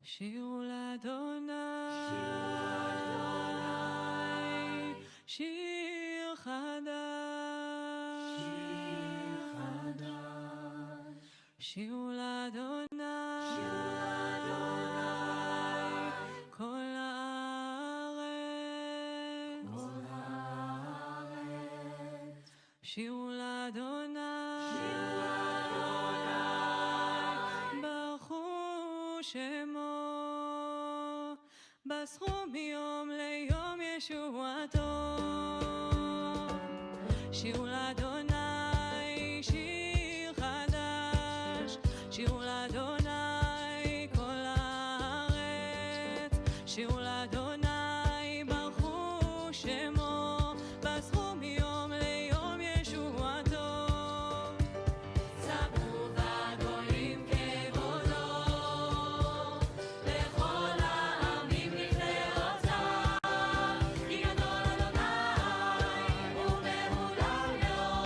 שירו לאדוני, שיר חדש, שירו לאדוני, כל הארץ, שירו לאדוני, ברכו שמו, בסכו מיום ליום ישועתו. שירו לאדוני שיר חדש, שירו לאדוני כל הארץ, שירו לאדוני ברכו שמו, בסכו מיום ליום ישועתו. ספרו בגויים כבודו, לכל העמים נפלאותיו, כי גדול אדוני ומהולל מאוד.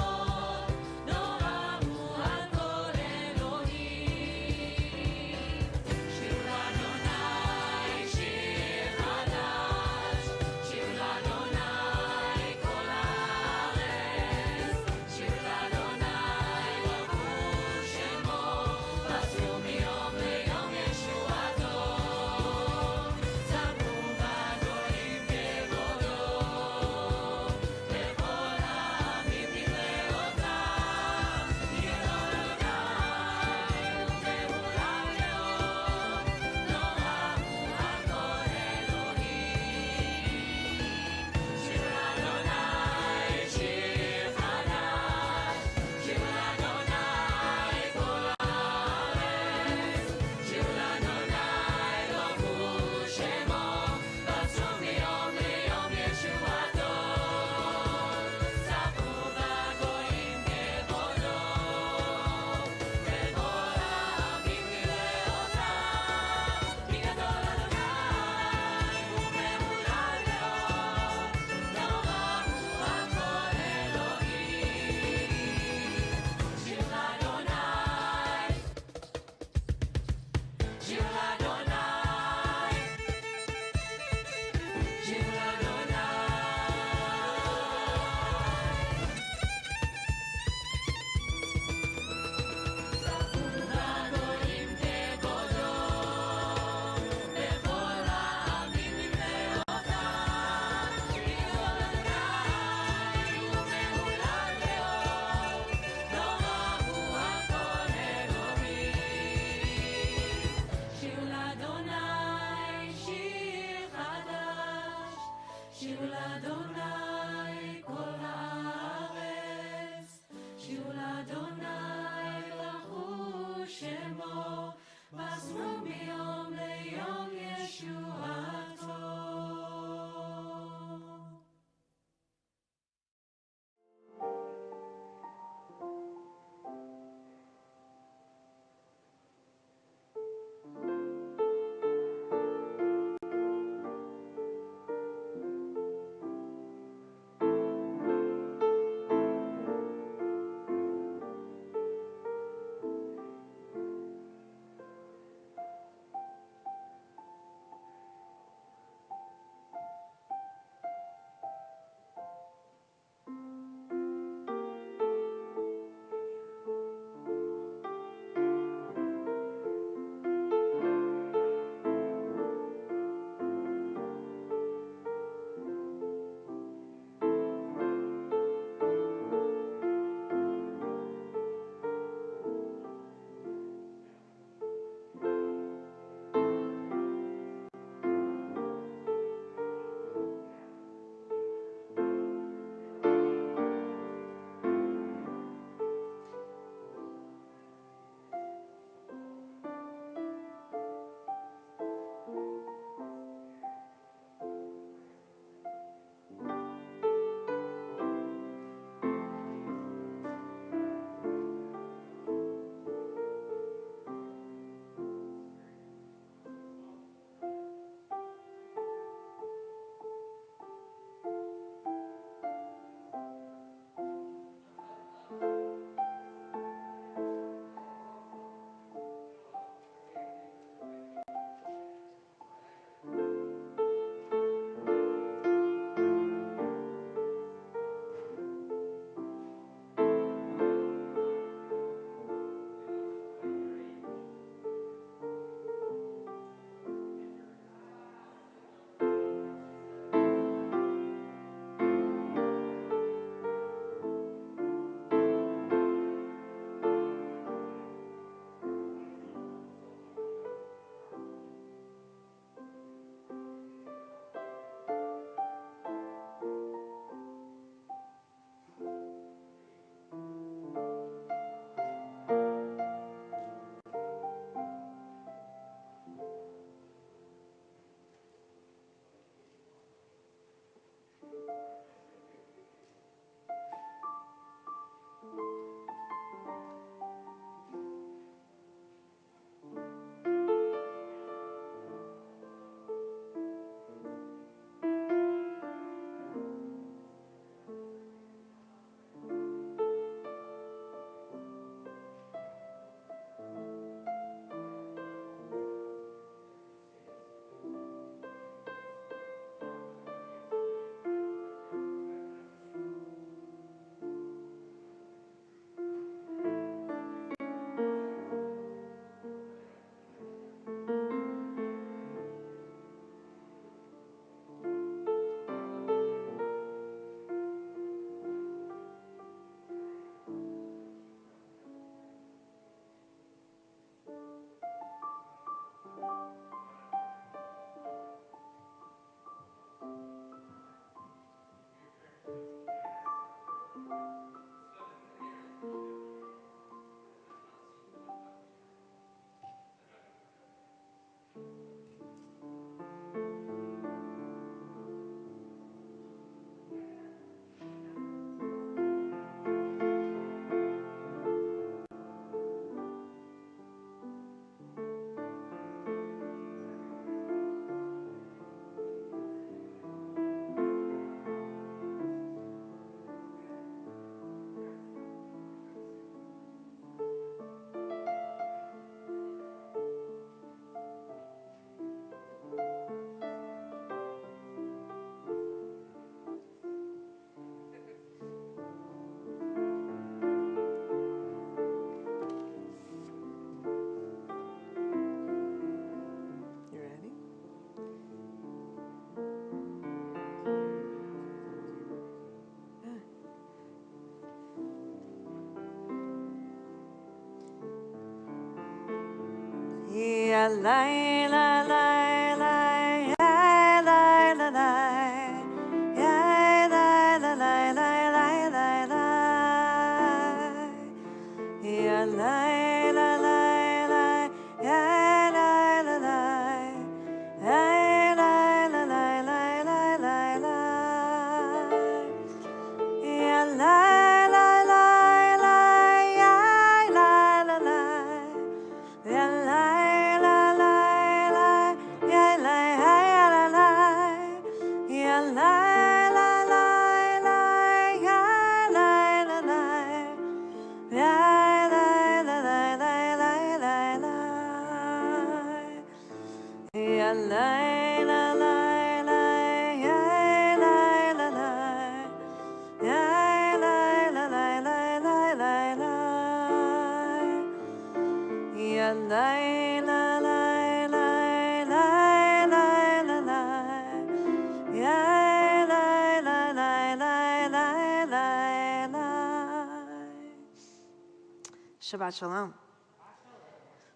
Shabbat Shalom.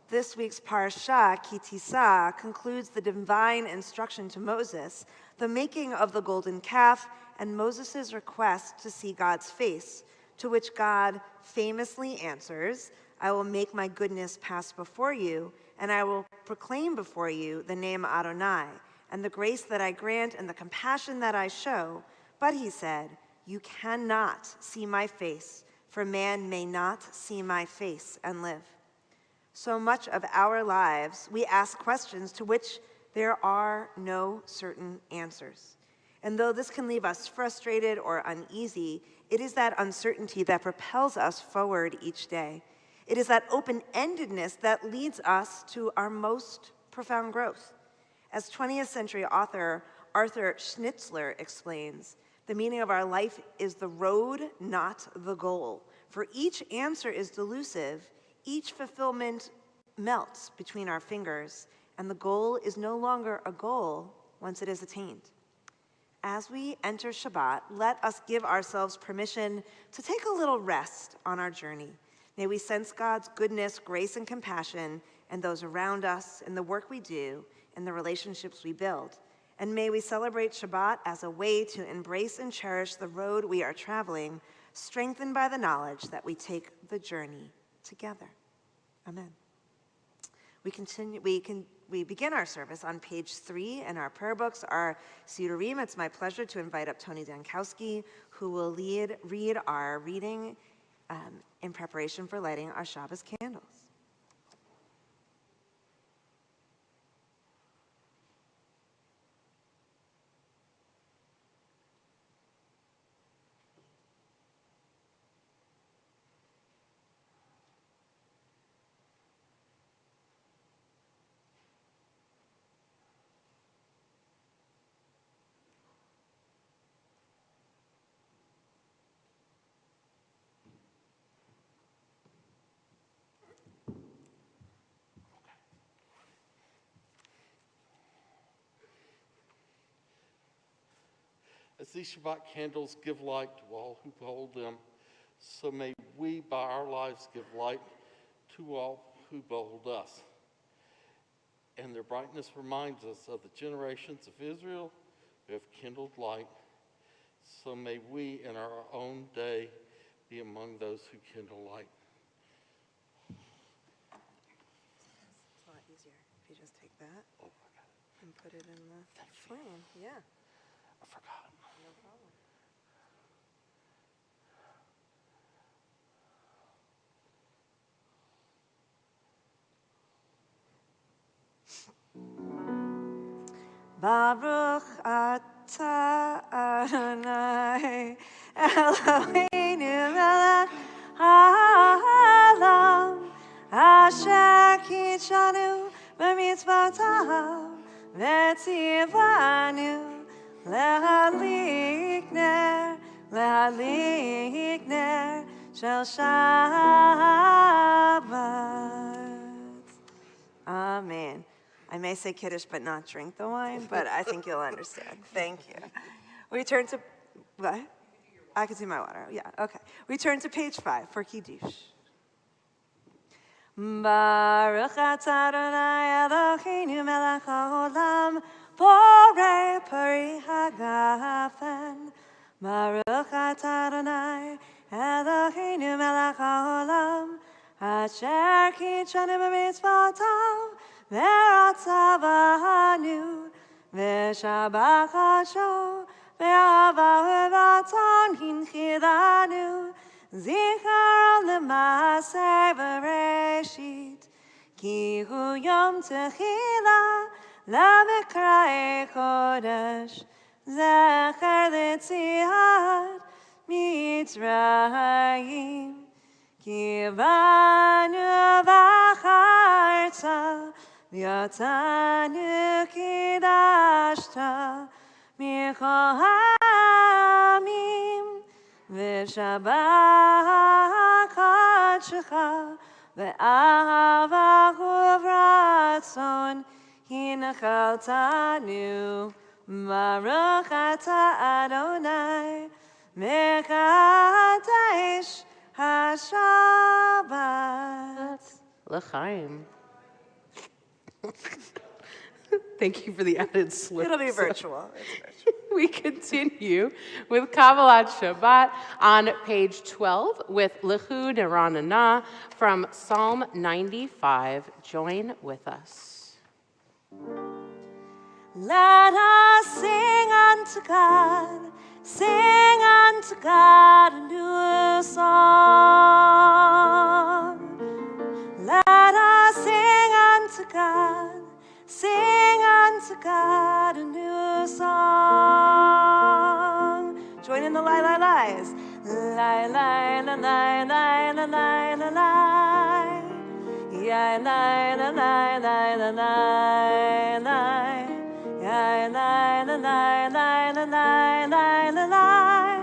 This week's Parsha, Ki Tisa, concludes the divine instruction to Moses, the making of the golden calf, and Moses' request to see God's face, to which God famously answers, I will make my goodness pass before you, and I will proclaim before you the name Adonai, and the grace that I grant and the compassion that I show. But he said, you cannot see my face, for man may not see my face and live. So much of our lives, we ask questions to which there are no certain answers. And though this can leave us frustrated or uneasy, it is that uncertainty that propels us forward each day. It is that open-endedness that leads us to our most profound growth. As 20th century author Arthur Schnitzler explains, the meaning of our life is the road, not the goal. For each answer is delusive, each fulfillment melts between our fingers, and the goal is no longer a goal once it is attained. As we enter Shabbat, let us give ourselves permission to take a little rest on our journey. May we sense God's goodness, grace, and compassion in those around us, in the work we do, in the relationships we build. And may we celebrate Shabbat as a way to embrace and cherish the road we are traveling, strengthened by the knowledge that we take the journey together. Amen. We begin our service on page 3 in our prayer books, our Sidurim. It's my pleasure to invite up Tony Dankowski, who will read our reading in preparation for lighting our Shabbos candles. As these Shabbat candles give light to all who behold them, so may we by our lives give light to all who behold us. And their brightness reminds us of the generations of Israel who have kindled light. So may we in our own day be among those who kindle light. It's a lot easier if you just take that and put it in the flame. Yeah. I forgot. No problem. Baruch atah Adonai Eloheinu melech haolam asher kitshanu b'mitzvotav v'tzivanu להדליק נר של Shabbat. Amen. I may say Kiddush but not drink the wine, but I think you'll understand. Thank you. We turn to, what? I can see my water. Yeah, okay. We turn to page 5 for Kiddush. Baruch atah Adonai Eloheinu melech haolam, borei peri hagafen. Baruch atah Adonai Eloheinu melech haolam, asher kitshanu b'mitzvotav ve'ratzav banu, ve'shabachasho ve'ahava u'ratzon hinchilanu, zikaron l'maaseh bereshit, ki hu yom techila la'mikra'e kodesh, zecher l'tziat mitzrayim, ki banu v'acharta v'yatanu kidashta michol ha'amim, v'shabbat kadshecha v'ahava uvratzon hinachaltanu. Baruch atah Adonai mekadesh haShabbat. L'chaim. Thank you for the added slip. It'll be virtual. We continue with Kabbalat Shabbat on page 12 with L'chu Neranana from Psalm 95. Join with us. Let us sing unto God a new song. Let us sing unto God a new song. Join in the lie, lie, lies. Lie, lie, la, lie, lie, la, lie, la, lie. Yeah, lie, la, lie, lie, la, lie, lie. Yeah, lie, la, lie, lie, la, lie, lie, la, lie.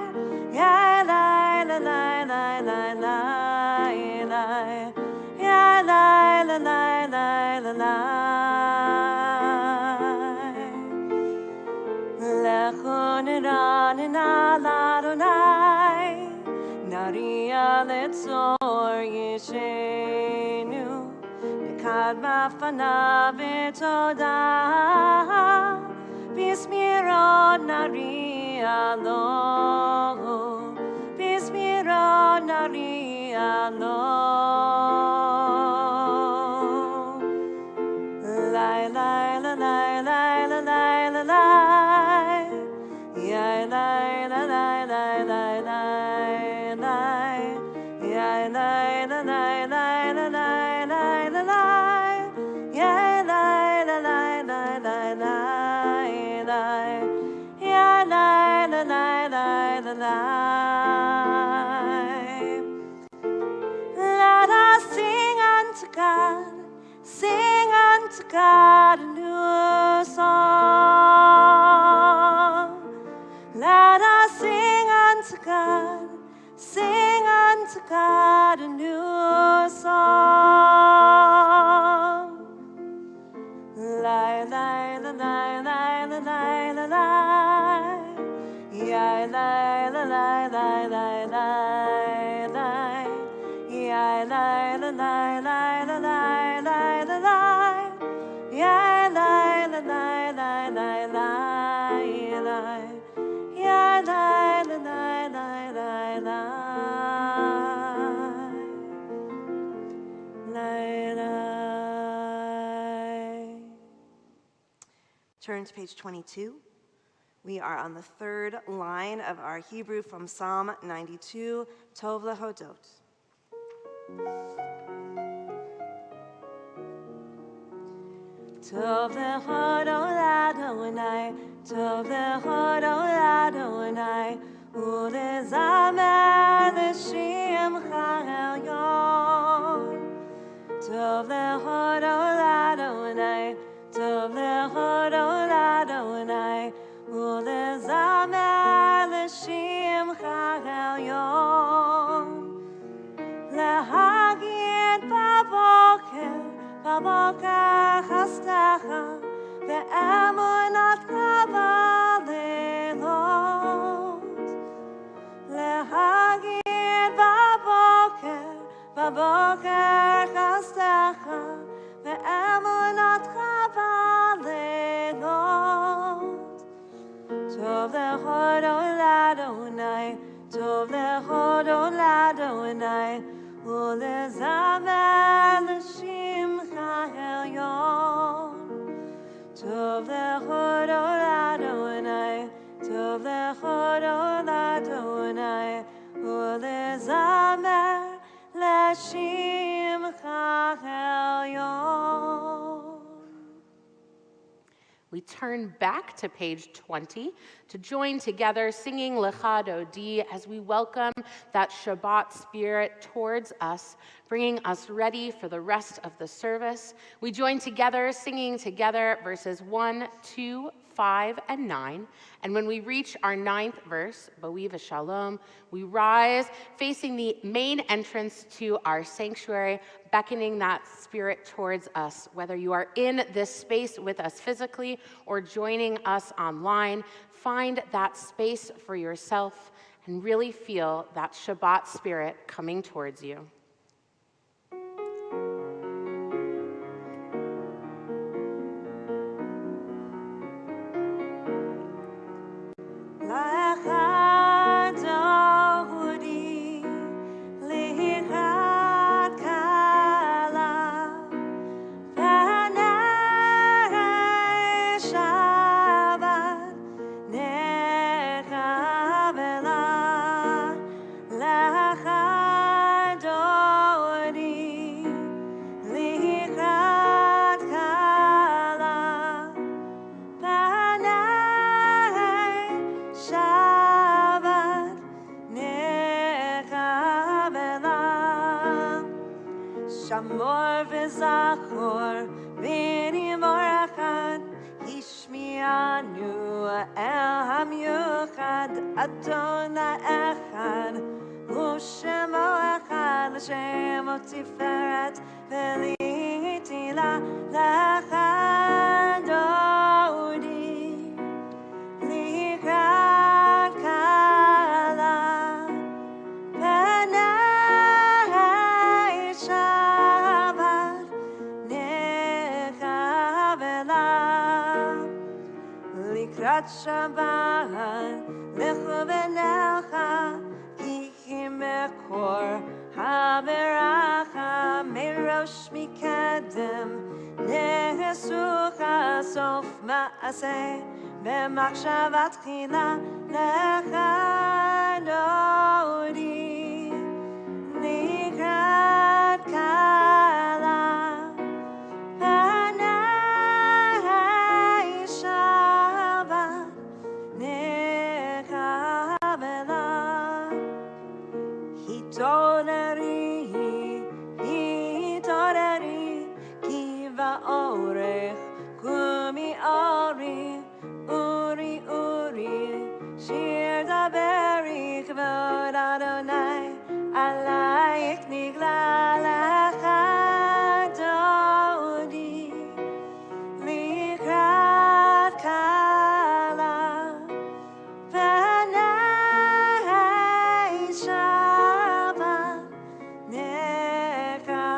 Yeah, lie, la, lie, lie, lie, lie, lie. Yeah, lie, la, lie, lie, la, lie. L'chu neranana l'Adonai, nariya letzor yishenu, nekadma fanav v'todah, bismiro nariya lo, bismiro nariya lo. Lie, lie, la, lie, lie, la, lie, la, lie. Yeah, lie, la, lie, lie, lie, lie, lie. Yeah, lie, la, lie, lie, la, lie, lie, la, lie. Yeah, lie, la, lie, lie, lie, lie, lie. Yeah, lie, la, lie, lie, la, lie. Let us sing unto God a new song. Let us sing unto God a new song. Lie, lie, la, lie, lie, la, lie, la, lie. Yeah, lie, la, lie, lie, lie, lie, lie. Yeah, lie, la, lie, lie, la, lie, lie, la, lie. Yeah, lie, la, lie, lie, lie, lie, lie. Yeah, lie, la, lie, lie, lie, lie. Lie, lie. Turn to page 22. We are on the third line of our Hebrew from Psalm 92, Tov lehodot. Tov lehodot Adonai, Tov lehodot Adonai, ulezamer l'shimcha elyon. Tov lehodot Adonai, Tov lehodot Adonai, ulezamer l'shimcha elyon. Lehagid baboker, baboker chastecha, ve'emunatcha b'leilot. Lehagid baboker, בבוקר חסדך ואמונתך בלילות. טוב להודות לאדוני, טוב להודות לאדוני, ולזמר לשמך העליון. טוב להודות לאדוני, טוב להודות לאדוני, ולזמר לשמך העליון. We turn back to page 20 to join together singing Lecha Dodi as we welcome that Shabbat spirit towards us, bringing us ready for the rest of the service. We join together singing together verses 1, 2, 5, and 9. And when we reach our 9th verse, Bo'iv Shalom, we rise facing the main entrance to our sanctuary, beckoning that spirit towards us. Whether you are in this space with us physically or joining us online, find that space for yourself and really feel that Shabbat spirit coming towards you. Shamor v'zachor v'nimor echad Hishmianu el hamyuchad Adonai echad U'shemo echad L'shemo tiferet v'litila L'echad Dodi L'ikrat kala Likrat Shabbat lechu b'necha ki mekor haberacha merosh mikedem nehesucha sof ma'aseh b'machshavat tchila lecha dodi likrat kala Kavod Adonai, alayik nigla lecha Dodi, likrat kala, v'nei Shabbat nekabela,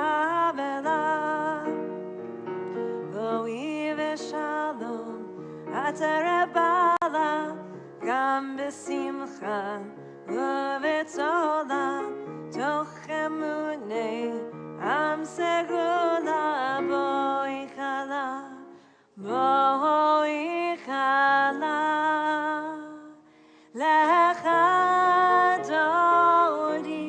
Bo'iv Shalom, aterebala, gam b'simcha. Uvetzola, tochemune, am segula, boichala, boichala, lecha dodi,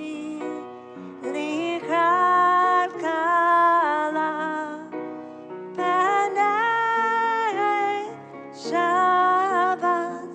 likrat kala, penei Shabbat,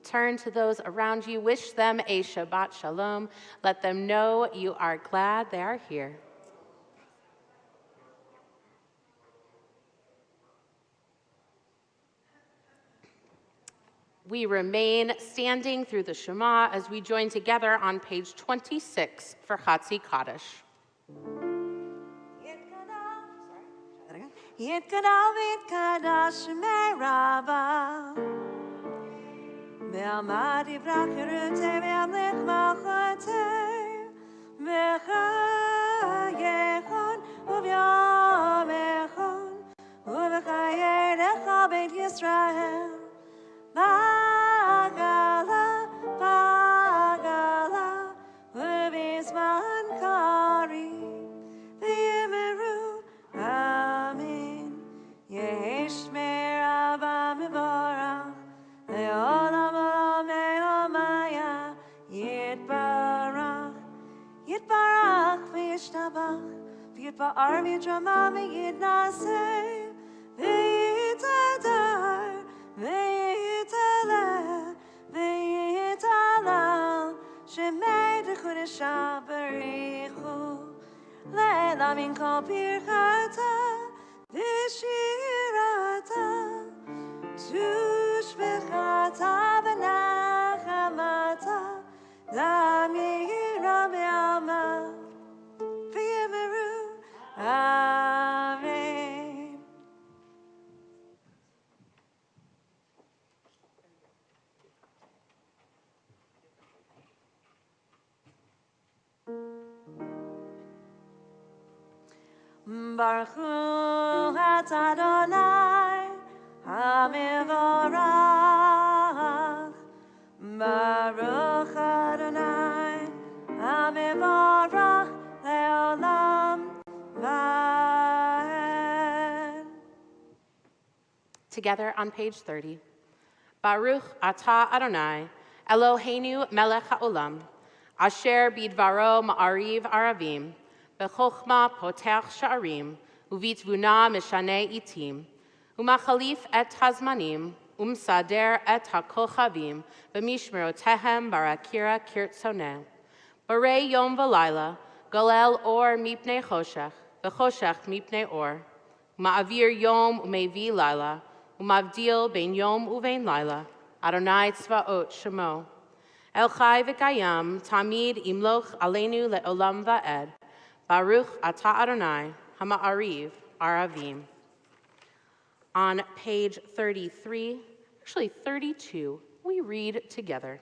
Turn to those around you, wish them a Shabbat Shalom. Let them know you are glad they are here. We remain standing through the Shema as we join together on page 26 for Chatzi Kaddish. Yitkadav yitkadash meraba Ve'amad yivrach yerute ve'amlich malchote V'chayechon uvyomechon U'v'chayerecha beit Yisrael Bagala, bagala U'vizman kari V'yimeru Amen. Yesh meraba mevorach le'olam olam me'omaya yitbarach yitbarach v'yishtabach v'yitba'ar v'yitrama v'yitnaseh v'yitadar v'yitaleh v'yitalal shemei d'chodesha barichu Leila min kol birchata v'shirata tushbechata v'nachamata l'amira v'alma v'yimeru Amen. Baruch Hu atah Adonai HaMevorach Baruch Adonai HaMevorach Le'olam Vaed. Together on page 30. Baruch atah Adonai, Eloheinu melech haolam, asher bidvaro ma'ariv aravim, b'chochma potech sha'arim, uvitvuna mishaneh itim, umachalif et hazmanim, umsader et hakochavim, b'mishmerotehem barakira kirtzoneh. Barei yom v'layla, galel or mipnei choshech, v'choshech mipnei or, ma'avir yom umevi layla, umavdil bein yom uvein layla, Adonai tzvaot shemo. El chai v'kayam, tamid imloch aleinu le'olam va'ed, Baruch atah Adonai, hama'ariv aravim. On page 33, actually 32, we read together.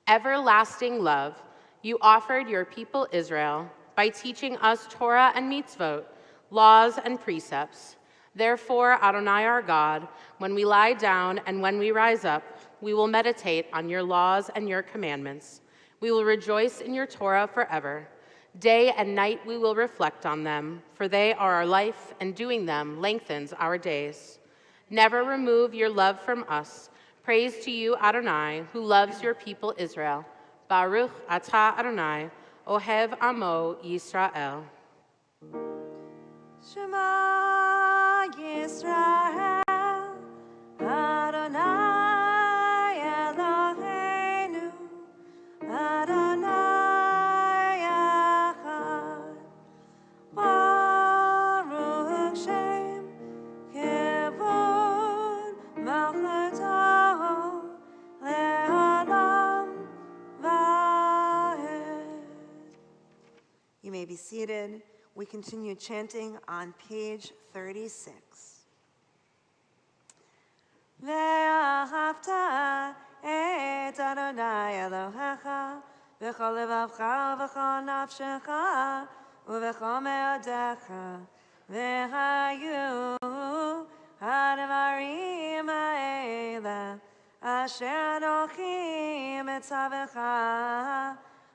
Everlasting love, you offered your people Israel by teaching us Torah and mitzvot, laws and precepts. Therefore, Adonai our God, when we lie down and when we rise up, we will meditate on your laws and your commandments. We will rejoice in your Torah forever. Day and night we will reflect on them, for they are our life, and doing them lengthens our days. Never remove your love from us. Praise to you, Adonai, who loves your people Israel. Baruch atah Adonai, ohev amo Yisrael. Shema Yisrael, Adonai Eloheinu, Adonai Echad. Baruch Shem Kivod Malchato Le'olam Vaed. You may be seated. We continue chanting on page 36. Ve'ahavta et Adonai Elohecha v'chol levavcha v'chol nafshecha u'v'chol me'odecha v'hayu ha'devarim ha'ela asher anochi mitzavecha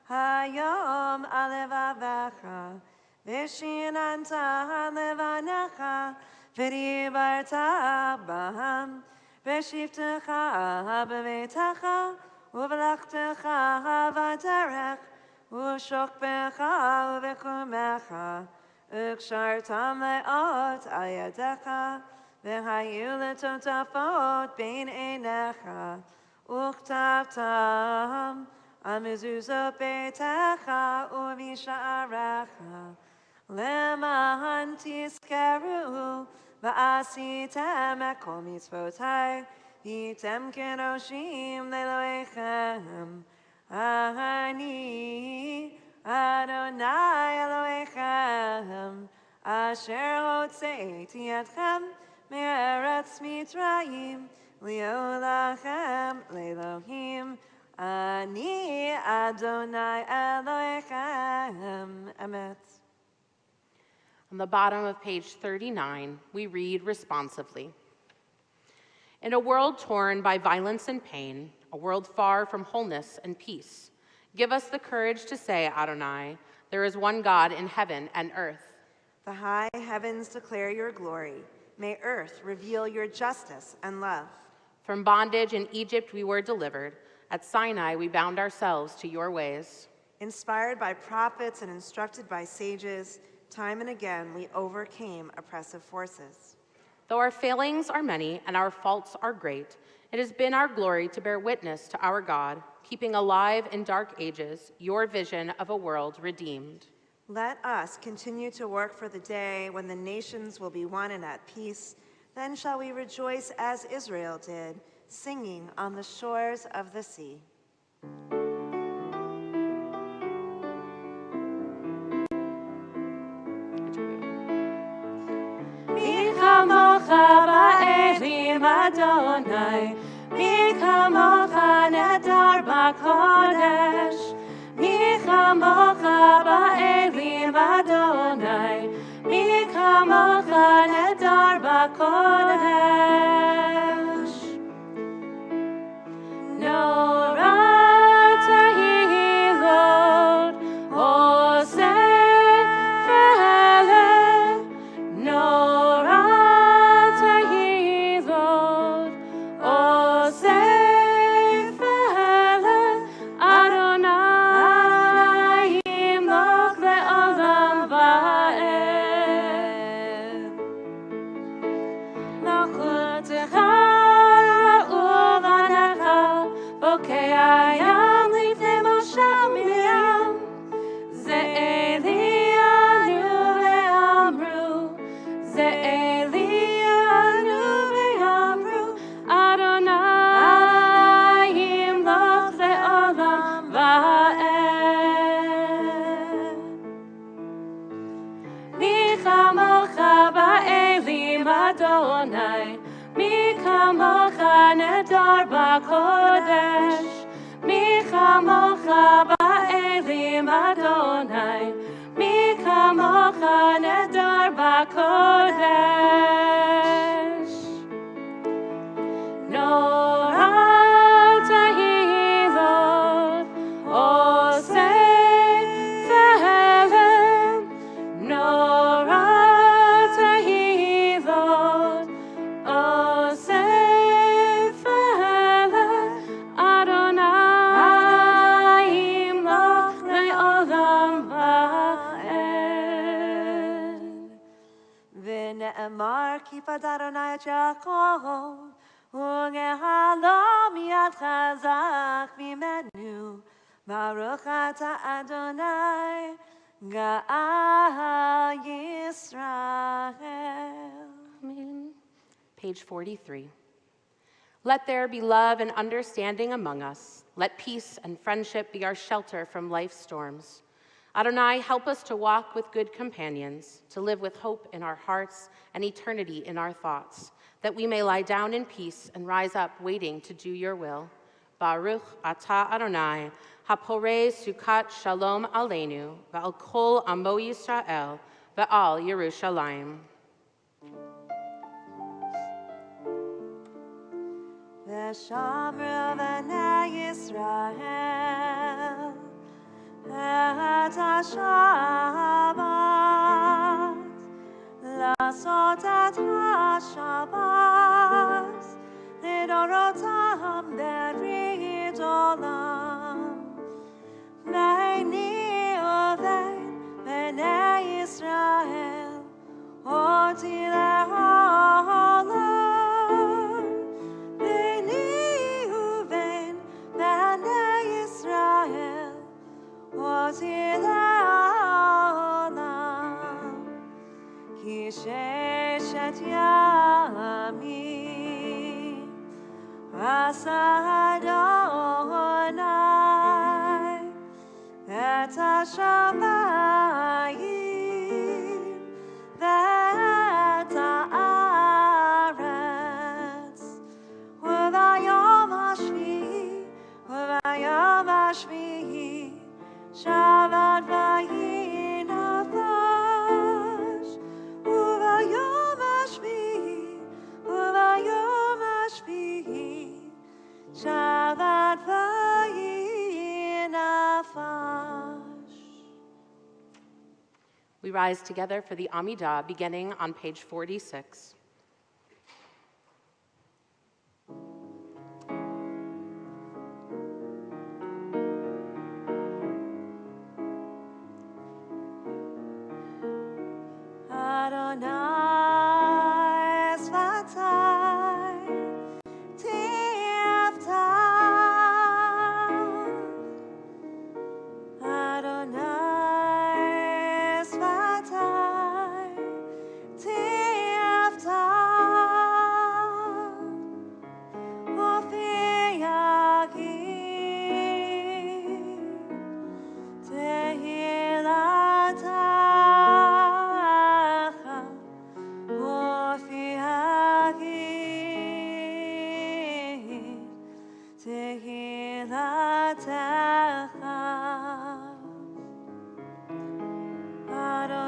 hayom alevavecha V'shinanta levanecha, v'dibarta b'ham, v'shivtecha b'veitecha, u'v'lachtecha v'derech, u'shokbecha u'v'kumecha, u'kshartam le'ot al yadecha, v'hayu letotafot bein einecha, u'chtavtam al mezuzot beitecha u'v'sha'arecha. Leman tizkeru v'asitem ekol mitzvotai Vitem kedoshim leElohechem. Ani Adonai Elohechem, asher hotzeiti etchem me'eretz Mitzrayim, li'olachem le'Elohim. Ani Adonai Elohechem. Emet. On the bottom of page 39, we read responsively. In a world torn by violence and pain, a world far from wholeness and peace, give us the courage to say, Adonai, there is one God in heaven and earth. The high heavens declare your glory. May earth reveal your justice and love. From bondage in Egypt we were delivered. At Sinai we bound ourselves to your ways. Inspired by prophets and instructed by sages, time and again we overcame oppressive forces. Though our failings are many and our faults are great, it has been our glory to bear witness to our God, keeping alive in dark ages your vision of a world redeemed. Let us continue to work for the day when the nations will be one and at peace. Then shall we rejoice as Israel did, singing on the shores of the sea. Adonai, mi kamocha nedar b'kodesh, mi kamocha ba'elim Adonai, mi kamocha nedar b'kodesh. Nora tehilot, oseh fe'eleh, Nora tehilot, oseh fe'eleh, Adonai yimloch le'olam va'ed. Malchutecha u'vanecha, bokei hayam lifnei Moshe u'Miriam, Ze'elianu ve'amru, Ze'elianu ve'amru, Adonai yimloch le'olam va'ed. Mi chamocha ba'elim Adonai, mi chamocha nedar b'kodesh, mi chamocha ba'elim Adonai, mi chamocha nedar b'kodesh. Nora tehilot, oseh fe'eleh, Nora tehilot, oseh fe'eleh, Adonai yimloch le'olam va'ed. V'ne'emar kipad Adonai et Yaakov, u'gehalo miyad chazak mimenu, Baruch ata Adonai, Ga'al Yisrael. Amen. Page 43. Let there be love and understanding among us. Let peace and friendship be our shelter from life's storms. Adonai, help us to walk with good companions, to live with hope in our hearts and eternity in our thoughts, that we may lie down in peace and rise up waiting to do your will. Baruch atah Adonai, haporei sukat shalom aleinu, va'al kol amo Yisrael, va'al Yerushalayim. V'shamru b'nei Yisrael et ha-Shabbat, לעשות את השבת לדורותם ברית עולם. ביני ובין בני ישראל אותי לעולם. ביני ובין בני ישראל אותי לעולם. כי ששת ימים Adonai, et hashamayim, v'et haaretz, u'vayom hashvi'i, Shabbat vayinafash, u'vayom hashvi'i, Shabbat vayinafash. We rise together for the Amidah, beginning on page 46. Adonai Svatai, Tivta. Adonai Svatai, Tivta. Ofiyagi, Tehilata.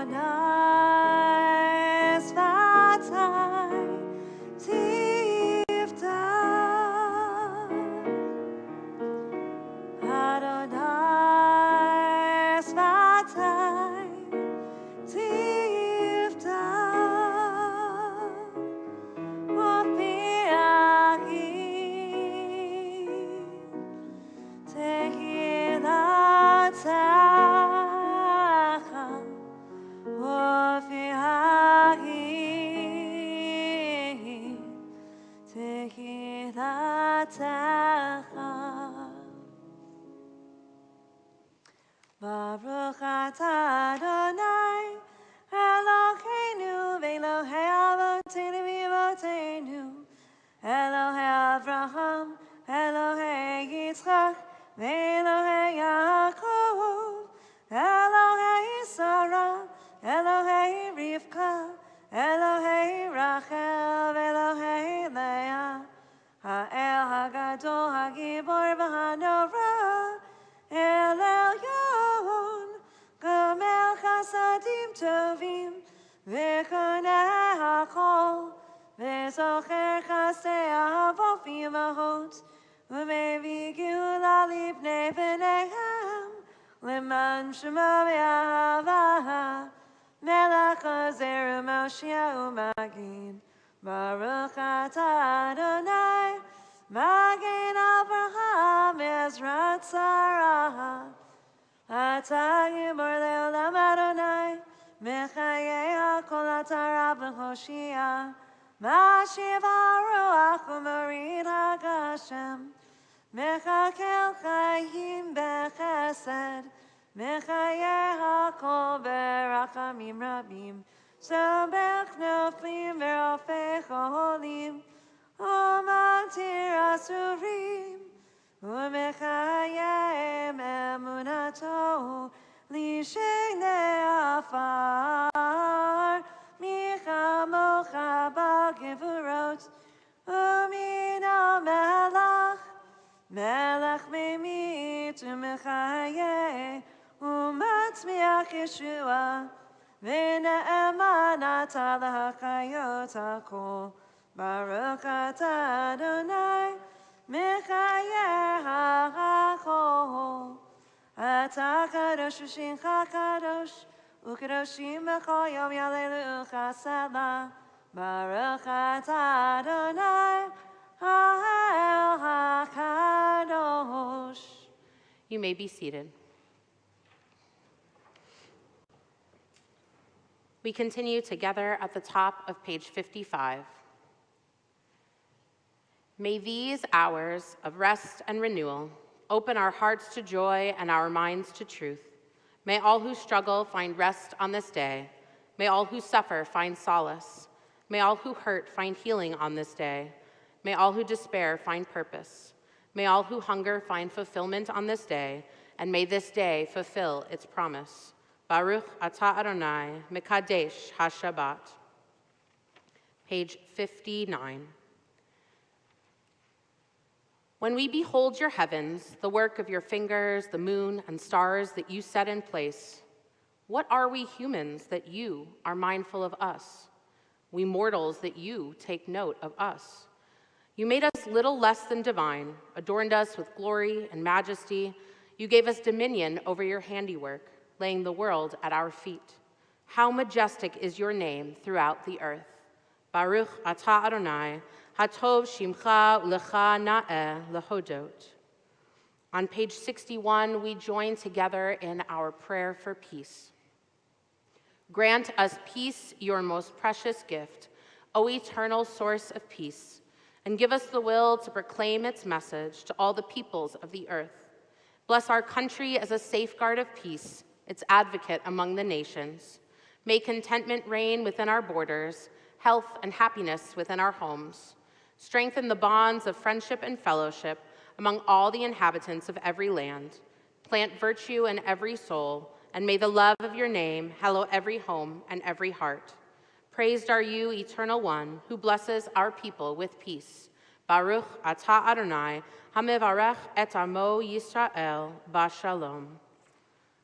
Adonai Svatai, Tivta. Adonai Svatai, Tivta. Baruch atah Adonai, Eloheinu v'Elohei avoteinu v'avoteinu, Elohei Avraham, Elohei Yitzchak, v'Elohei Yaakov, Elohei Sarah, Elohei Rivka, Elohei Rachel, v'Elohei Leah, Ha'el Hagadol Hagibor v'Hanora, El Elyon, Gomel Chasadim Tovim, V'Koneh HaKol, V'Zocher Chasdei Avot V'Imahot, U'Mevi Geula Libnei B'neihem, L'man Shemo V'Ahava, Melech Ozer U'Moshiach U'Magid, Baruch atah Adonai, Magen Avraham Ezrat Sarah, Atah Gibor Le'olam Adonai, Mechayei HaKol Atah Rav V'Hoshia, Mashiv HaRuach U'Morid HaGashem, Mechakel Chayim B'Chesed, Mechayei HaKol B'Rachamim Rabim, Sobech Noflim V'Rofei Cholim, Omatir Asurim, Umechayem Emunato, Lishnei Afar, Michamocha B'Gevurot, Umina Melach, Melech Memit Umechaye, Umatzmiach Yeshua, V'Ne'eman Atah L'Hachayot HaKol, Baruch atah Adonai, Mechayeh HaKol. Atah kadosh v'shincha kadosh, u'kadoshim b'chol yom yalelu chasela. Baruch atah Adonai, Ha'el HaKadosh. You may be seated. We continue together at the top of page 55. May these hours of rest and renewal open our hearts to joy and our minds to truth. May all who struggle find rest on this day. May all who suffer find solace. May all who hurt find healing on this day. May all who despair find purpose. May all who hunger find fulfillment on this day, and may this day fulfill its promise. Baruch atah Adonai, Mekadesh HaShabbat. Page 59. When we behold your heavens, the work of your fingers, the moon and stars that you set in place, what are we humans that you are mindful of us? We mortals that you take note of us. You made us little less than divine, adorned us with glory and majesty. You gave us dominion over your handiwork, laying the world at our feet. How majestic is your name throughout the earth. Baruch atah Adonai, hatov shimcha ulecha na'eh lehodot. On page 61, we join together in our prayer for peace. Grant us peace, your most precious gift, O eternal source of peace, and give us the will to proclaim its message to all the peoples of the earth. Bless our country as a safeguard of peace, its advocate among the nations. May contentment reign within our borders, health and happiness within our homes. Strengthen the bonds of friendship and fellowship among all the inhabitants of every land. Plant virtue in every soul, and may the love of your name hallow every home and every heart. Praised are you, Eternal One, who blesses our people with peace. Baruch atah Adonai, hamevarech et amo Yisrael b'shalom.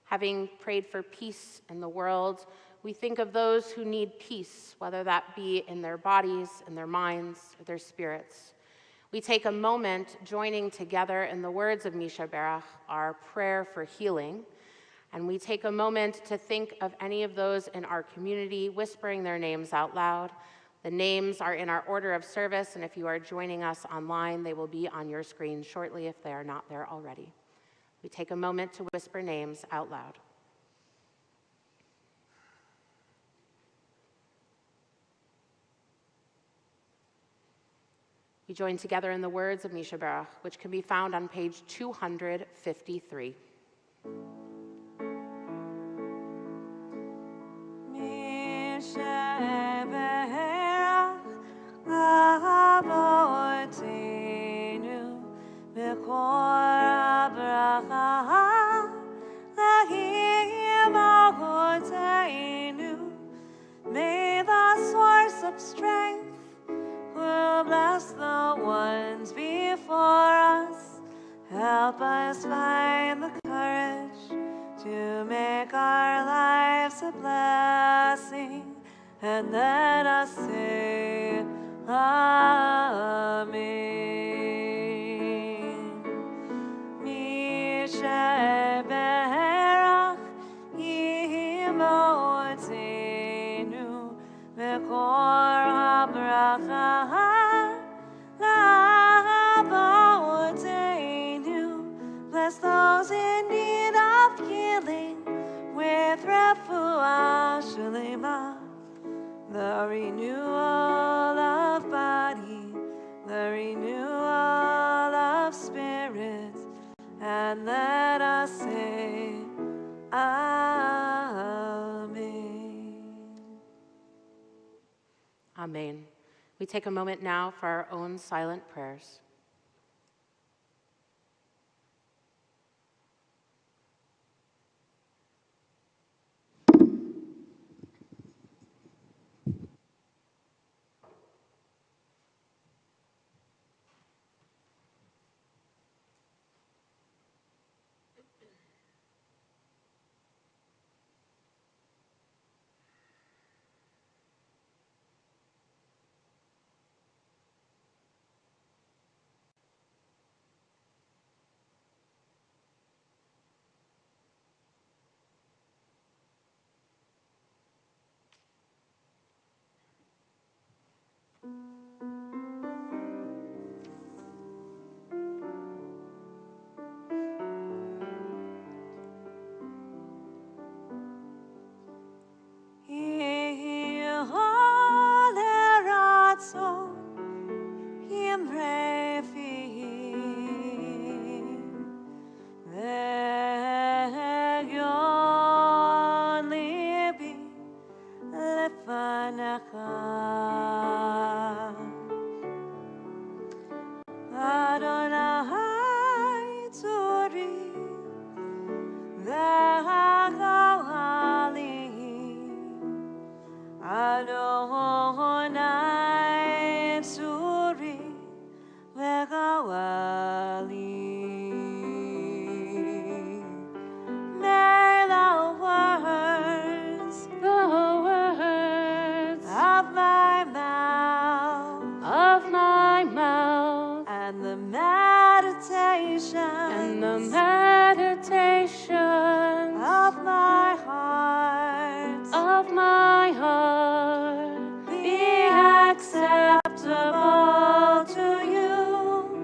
Having prayed for peace in the world, we think of those who need peace, whether that be in their bodies, in their minds, or their spirits. We take a moment joining together in the words of Misha Berach, our prayer for healing, and we take a moment to think of any of those in our community, whispering their names out loud. The names are in our order of service, and if you are joining us online, they will be on your screen shortly if they are not there already. We take a moment to whisper names out loud. We join together in the words of Misha Berach, which can be found on page 253. May the source of strength will bless the ones before us. Help us find the courage to make our lives a blessing, and let us say Amen. Misha Berach Imotenu Mekor HaBracha La'avotenu. Bless those in need of healing with refuah shalema, the renewal of body, the renewal of spirit, and let us say Amen. Amen. We take a moment now for our own silent prayers. and the meditation of my heart be acceptable to you,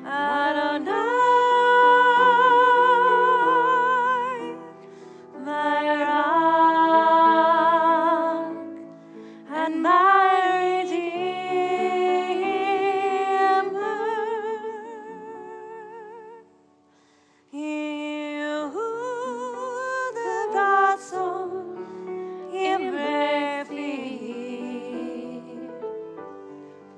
Adonai, my rock and my redeemer. You the gospel in brave feet,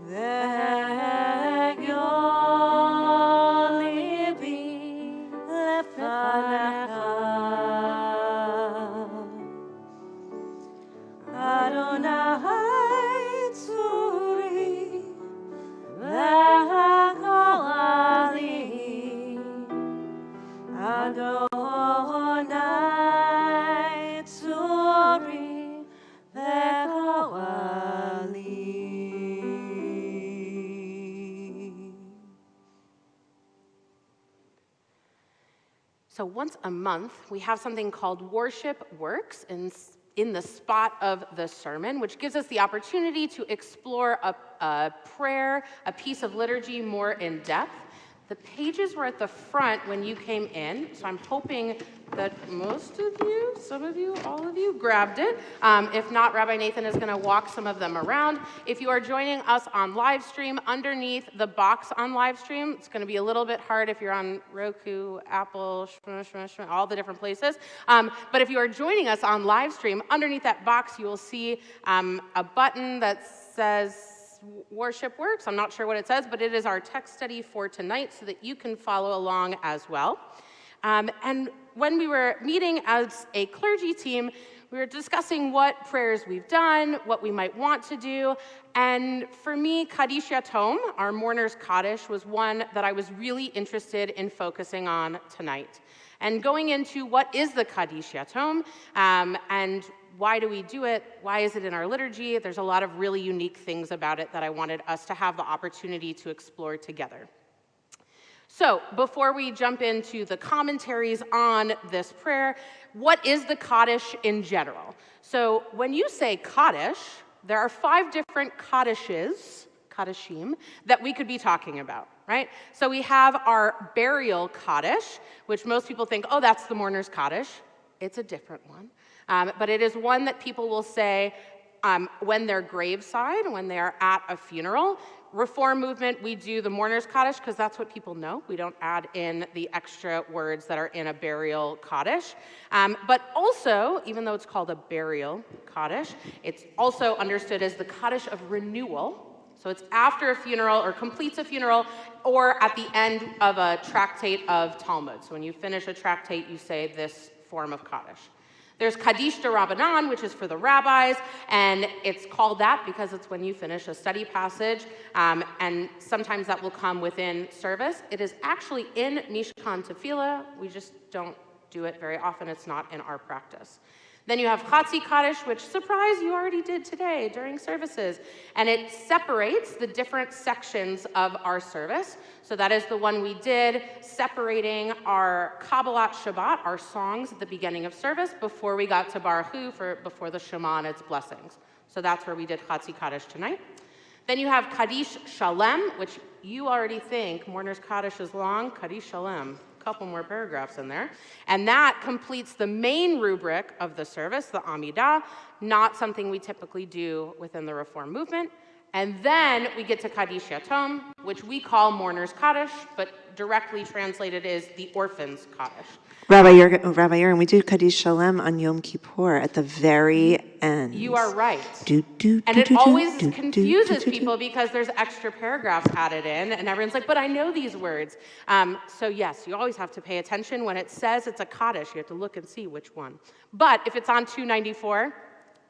that your living lefanecha, Adonai tzuri v'hakolali, Adonai tzuri v'hakolali. So once a month, we have something called Worship Works in the spot of the sermon, which gives us the opportunity to explore a prayer, a piece of liturgy more in depth. The pages were at the front when you came in, so I'm hoping that most of you, some of you, all of you grabbed it. If not, Rabbi Nathan is going to walk some of them around. If you are joining us on live stream, underneath the box on live stream, it's going to be a little bit hard if you're on Roku, Apple, all the different places. But if you are joining us on live stream, underneath that box, you will see a button that says Worship Works. I'm not sure what it says, but it is our text study for tonight so that you can follow along as well. And when we were meeting as a clergy team, we were discussing what prayers we've done, what we might want to do. And for me, Kaddish Yatom, our mourner's Kaddish, was one that I was really interested in focusing on tonight. And going into what is the Kaddish Yatom, and why do we do it? Why is it in our liturgy? There's a lot of really unique things about it that I wanted us to have the opportunity to explore together. So before we jump into the commentaries on this prayer, what is the Kaddish in general? So when you say Kaddish, there are 5 different Kaddishes, Kaddishim, that we could be talking about, right? So we have our burial Kaddish, which most people think, oh, that's the mourner's Kaddish. It's a different one. But it is one that people will say when they're graveside, when they're at a funeral. Reform movement, we do the mourner's Kaddish because that's what people know. We don't add in the extra words that are in a burial Kaddish. But also, even though it's called a burial Kaddish, it's also understood as the Kaddish of renewal. So it's after a funeral or completes a funeral or at the end of a tractate of Talmud. So when you finish a tractate, you say this form of Kaddish. There's Kaddish de Rabbanan, which is for the rabbis, and it's called that because it's when you finish a study passage, and sometimes that will come within service. It is actually in Mishkan Tefillah. We just don't do it very often. It's not in our practice. Then you have Chatzi Kaddish, which, surprise, you already did today during services. And it separates the different sections of our service. So that is the one we did, separating our Kabbalat Shabbat, our songs at the beginning of service, before we got to Baruch Hu, before the Shema and its blessings. So that's where we did Chatzi Kaddish tonight. Then you have Kaddish Shalem, which you already think mourner's Kaddish is long. Kaddish Shalem. Couple more paragraphs in there. And that completes the main rubric of the service, the Amidah, not something we typically do within the Reform movement. And then we get to Kaddish Yatom, which we call mourner's Kaddish, but directly translated is the orphan's Kaddish. Rabbi Yerin, we do Kaddish Shalem on Yom Kippur at the very end. You are right. And it always confuses people because there's extra paragraphs added in, and everyone's like, but I know these words. So yes, you always have to pay attention. When it says it's a Kaddish, you have to look and see which one. But if it's on 294,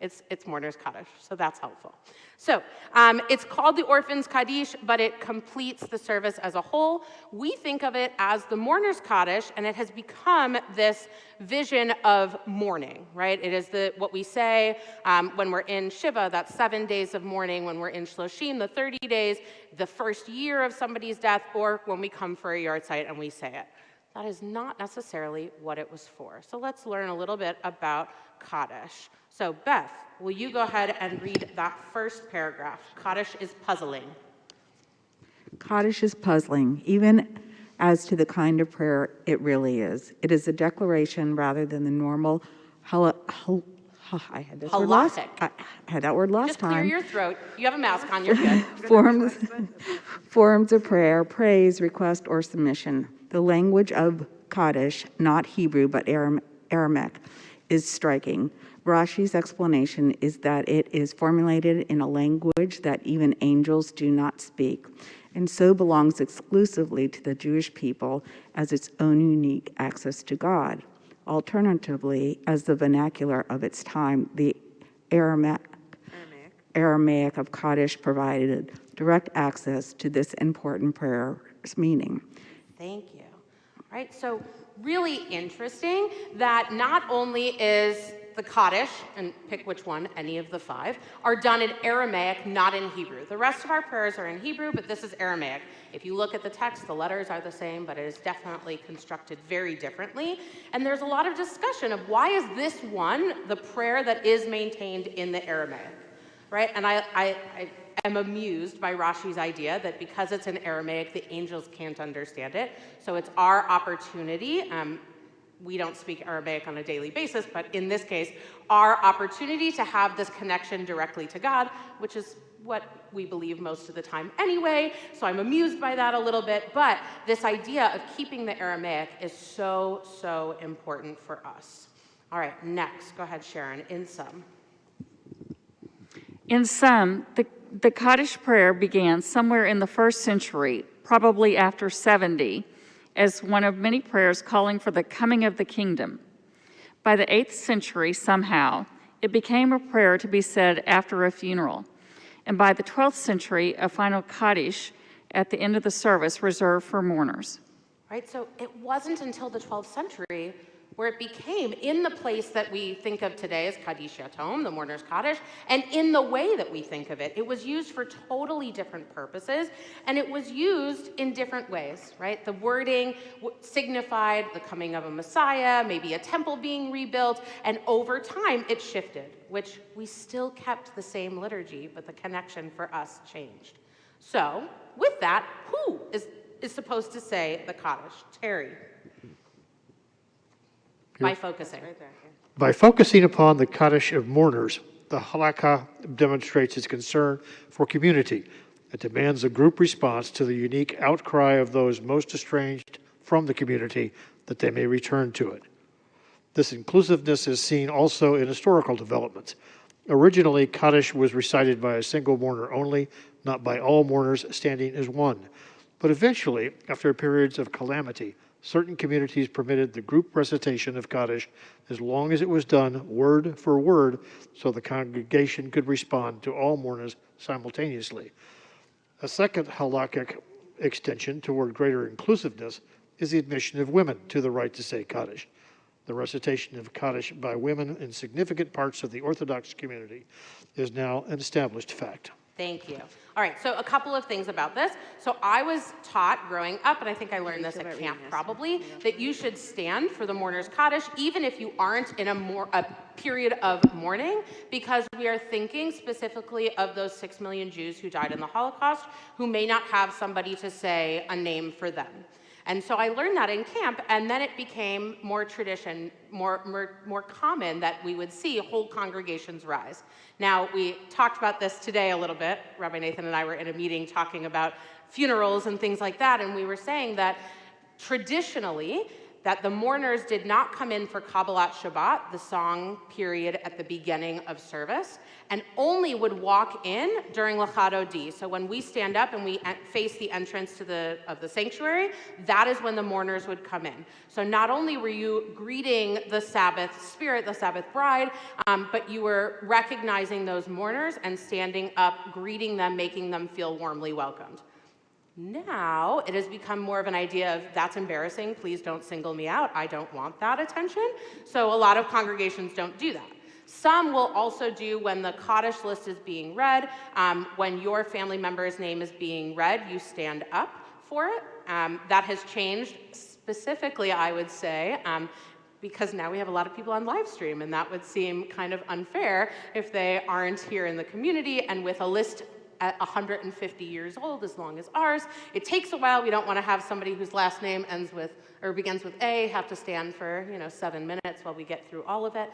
It's Mourner's Kaddish, so that's helpful. So it's called the Orphans Kaddish, but it completes the service as a whole. We think of it as the Mourner's Kaddish, and it has become this vision of mourning, right? It is what we say when we're in Shiva, that's 7 days of mourning, when we're in Shloshim, the 30 days, the first year of somebody's death, or when we come for a yard site and we say it. That is not necessarily what it was for. So let's learn a little bit about Kaddish. So Beth, will you go ahead and read that first paragraph? Kaddish is puzzling. Kaddish is puzzling, even as to the kind of prayer it really is. It is a declaration rather than the normal I had that word last Just clear time. your throat. You have a mask on, you're good. Forms of prayer, praise, request, or submission. The language of Kaddish, not Hebrew but Aramaic, is striking. Rashi's explanation is that it is formulated in a language that even angels do not speak, and so belongs exclusively to the Jewish people as its own unique access to God. Alternatively, as the vernacular of its time, the Aramaic of Kaddish provided direct access to this important prayer's meaning. Thank you. All right, so really interesting that not only is the Kaddish, and pick which one, any of the 5, are done in Aramaic, not in Hebrew. The rest of our prayers are in Hebrew, but this is Aramaic. If you look at the text, the letters are the same, but it is definitely constructed very differently. And there's a lot of discussion of why is this one the prayer that is maintained in the Aramaic, right? And I am amused by Rashi's idea that because it's in Aramaic, the angels can't understand it. So it's our opportunity. We don't speak Aramaic on a daily basis, but in this case, our opportunity to have this connection directly to God, which is what we believe most of the time anyway, so I'm amused by that a little bit, but this idea of keeping the Aramaic is so, so important for us. All right, next, go ahead, Sharon, in sum. In sum, the Kaddish prayer began somewhere in the 1st century, probably after 70, as one of many prayers calling for the coming of the kingdom. By the 8th century, somehow, it became a prayer to be said after a funeral. And by the 12th century, a final Kaddish at the end of the service reserved for mourners. Right, so it wasn't until the 12th century where it became in the place that we think of today as Kaddish Yatom, the mourner's Kaddish, and in the way that we think of it. It was used for totally different purposes, and it was used in different ways, right? The wording signified the coming of a Messiah, maybe a temple being rebuilt, and over time it shifted, which we still kept the same liturgy, but the connection for us changed. So, with that, who is supposed to say the Kaddish? Terry. By focusing. By focusing upon the Kaddish of mourners, the halakha demonstrates its concern for community. It demands a group response to the unique outcry of those most estranged from the community that they may return to it. This inclusiveness is seen also in historical developments. Originally, Kaddish was recited by a single mourner only, not by all mourners standing as one. But eventually, after periods of calamity, certain communities permitted the group recitation of Kaddish as long as it was done word for word so the congregation could respond to all mourners simultaneously. A second halakhic extension toward greater inclusiveness is the admission of women to the right to say Kaddish. The recitation of Kaddish by women in significant parts of the Orthodox community is now an established fact. Thank you. All right, so a couple of things about this. So I was taught growing up, and I think I learned this at camp probably, that you should stand for the mourner's Kaddish, even if you aren't in a period of mourning, because we are thinking specifically of those 6 million Jews who died in the Holocaust, who may not have somebody to say a name for them. And so I learned that in camp, and then it became more tradition, more common that we would see whole congregations rise. Now, we talked about this today a little bit. Rabbi Nathan and I were in a meeting talking about funerals and things like that, and we were saying that traditionally, that the mourners did not come in for Kabbalat Shabbat, the song period at the beginning of service, and only would walk in during Lecha Dodi. So when we stand up and we face the entrance of the sanctuary, that is when the mourners would come in. So not only were you greeting the Sabbath spirit, the Sabbath bride, but you were recognizing those mourners and standing up, greeting them, making them feel warmly welcomed. Now it has become more of an idea of, that's embarrassing, please don't single me out, I don't want that attention. So a lot of congregations don't do that. Some will also do, when the Kaddish list is being read, when your family member's name is being read, you stand up for it. That has changed specifically, I would say, because now we have a lot of people on live stream, and that would seem kind of unfair if they aren't here in the community. And with a list at 150 years old, as long as ours, it takes a while. We don't want to have somebody whose last name ends with or begins with A have to stand for 7 minutes while we get through all of it.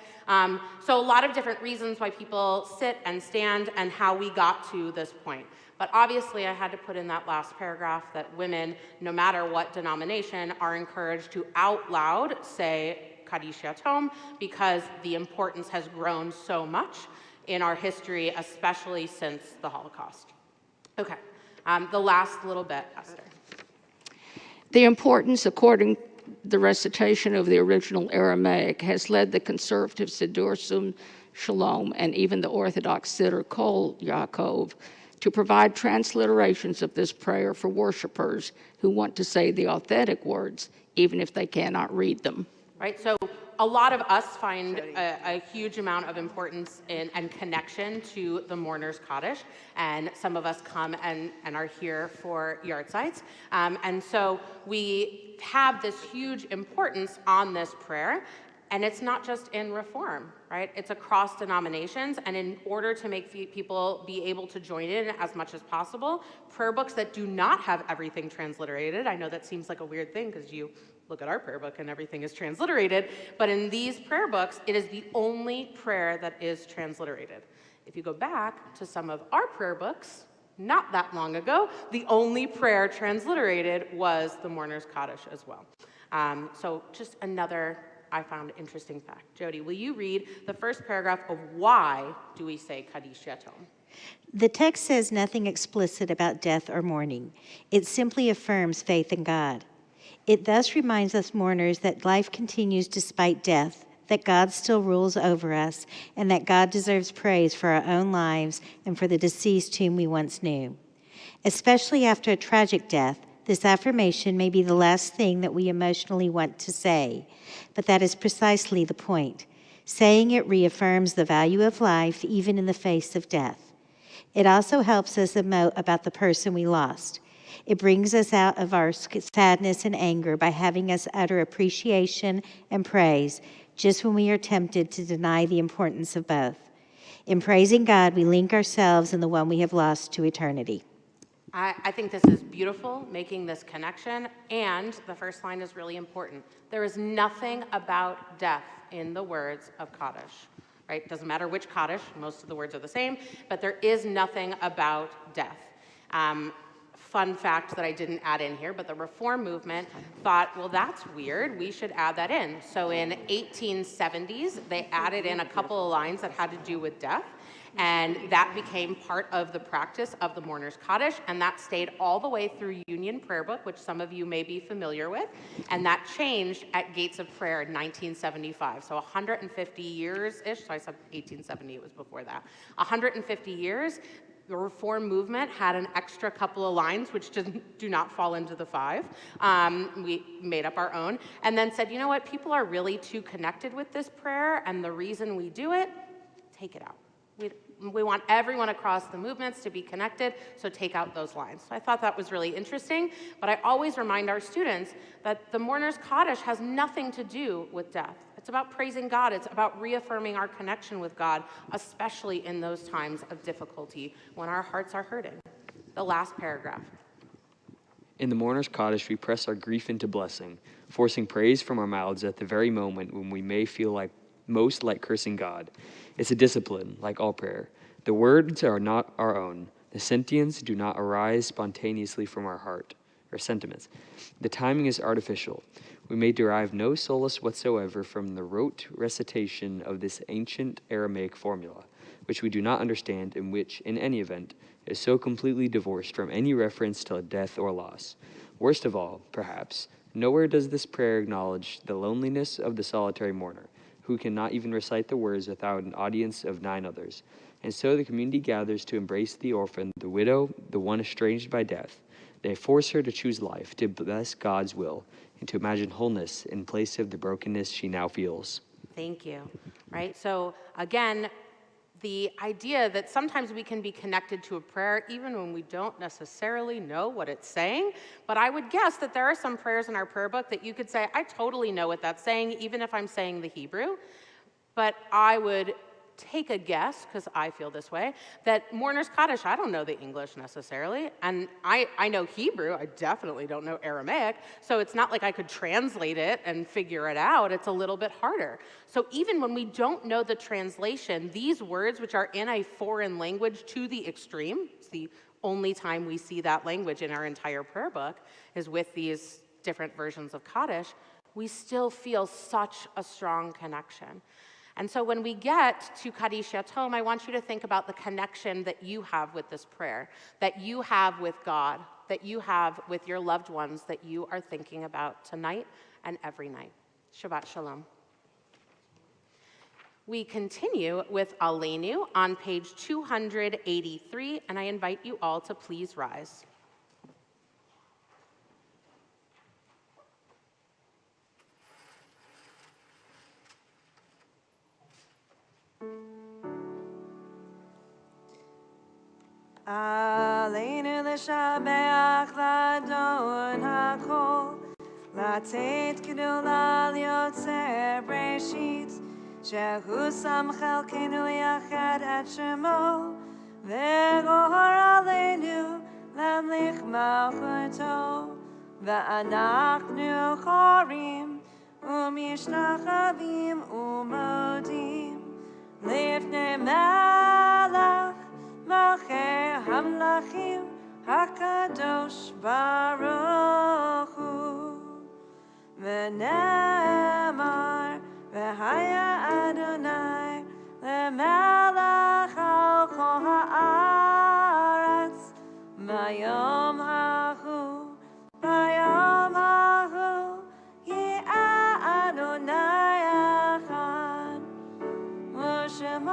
So a lot of different reasons why people sit and stand and how we got to this point. But obviously I had to put in that last paragraph that women, no matter what denomination, are encouraged to out loud say Kaddish Yatom, because the importance has grown so much in our history, especially since the Holocaust. Okay, the last little bit, Esther. The importance, according to the recitation of the original Aramaic, has led the conservative Siddur Shalom and even the Orthodox Siddur Kol Yaakov to provide transliterations of this prayer for worshipers who want to say the authentic words, even if they cannot read them. Right, so a lot of us find a huge amount of importance and connection to the mourners Kaddish, and some of us come and are here for yahrzeits. And so we have this huge importance on this prayer, and it's not just in Reform, right? It's across denominations, and in order to make people be able to join in as much as possible, prayer books that do not have everything transliterated, I know that seems like a weird thing because you look at our prayer book and everything is transliterated, but in these prayer books, it is the only prayer that is transliterated. If you go back to some of our prayer books, not that long ago, the only prayer transliterated was the Mourner's Kaddish as well. So just another, I found, interesting fact. Jody, will you read the first paragraph of why do we say Kaddish Yatom? The text says nothing explicit about death or mourning. It simply affirms faith in God. It thus reminds us mourners that life continues despite death, that God still rules over us, and that God deserves praise for our own lives and for the deceased whom we once knew. Especially after a tragic death, this affirmation may be the last thing that we emotionally want to say, but that is precisely the point. Saying it reaffirms the value of life even in the face of death. It also helps us emote about the person we lost. It brings us out of our sadness and anger by having us utter appreciation and praise just when we are tempted to deny the importance of both. In praising God, we link ourselves and the one we have lost to eternity. I think this is beautiful, making this connection, and the first line is really important. There is nothing about death in the words of Kaddish, right? Doesn't matter which Kaddish, most of the words are the same, but there is nothing about death. Fun fact that I didn't add in here, but the Reform movement thought, well, that's weird, we should add that in. So in 1870s, they added in a couple of lines that had to do with death, and that became part of the practice of the Mourner's Kaddish, and that stayed all the way through Union Prayer Book, which some of you may be familiar with, and that changed at Gates of Prayer in 1975. So 150 years-ish, so I said 1870, it was before that. 150 years, the Reform movement had an extra couple of lines, which do not fall into the 5. We made up our own, and then said, you know what, people are really too connected with this prayer, and the reason we do it, take it out. We want everyone across the movements to be connected, so take out those lines. So I thought that was really interesting, but I always remind our students that the Mourner's Kaddish has nothing to do with death. It's about praising God. It's about reaffirming our connection with God, especially in those times of difficulty when our hearts are hurting. The last paragraph. In the Mourner's Kaddish, we press our grief into blessing, forcing praise from our mouths at the very moment when we may feel most like cursing God. It's a discipline, like all prayer. The words are not our own. The sentience do not arise spontaneously from our heart. or sentiments. The timing is artificial. We may derive no solace whatsoever from the rote recitation of this ancient Aramaic formula, which we do not understand and which, in any event, is so completely divorced from any reference to death or loss. Worst of all, perhaps, nowhere does this prayer acknowledge the loneliness of the solitary mourner, who cannot even recite the words without an audience of 9 others. And so the community gathers to embrace the orphan, the widow, the one estranged by death. They force her to choose life, to bless God's will, and to imagine wholeness in place of the brokenness she now feels. Thank you. Right? So again, the idea that sometimes we can be connected to a prayer even when we don't necessarily know what it's saying. But I would guess that there are some prayers in our prayer book that you could say, I totally know what that's saying, even if I'm saying the Hebrew. But I would take a guess, because I feel this way, that Mourner's Kaddish, I don't know the English necessarily, and I know Hebrew, I definitely don't know Aramaic, so it's not like I could translate it and figure it out. It's a little bit harder. So even when we don't know the translation, these words, which are in a foreign language to the extreme, it's the only time we see that language in our entire prayer book, is with these different versions of Kaddish, we still feel such a strong connection. And so when we get to Kaddish Yatom, I want you to think about the connection that you have with this prayer, that you have with God, that you have with your loved ones that you are thinking about tonight and every night. Shabbat Shalom. We continue with Aleinu on page 283, and I invite you all to please rise. Aleinu l'shabeach l'adon hakol, לתת גדולה ליוצר בראשית, שהוא שם חלקנו יחד את שמו, וגוהר עלינו להמליך מלכותו, ואנחנו קוראים ומשתחווים ומודים לפני מלך מלכי המלכים הקדוש ברוך הוא. ונאמר והיה אדוני למלך על כל הארץ ביום ההוא, ביום ההוא יהיה אדוני אחד, ושמו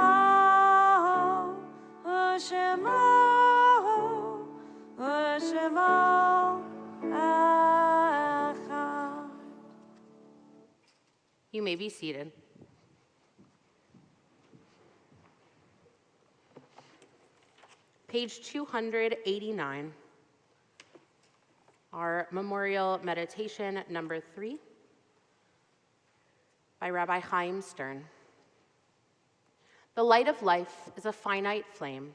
You may be seated. Page 289, our memorial meditation number 3 by Rabbi Chaim Stern. The light of life is a finite flame.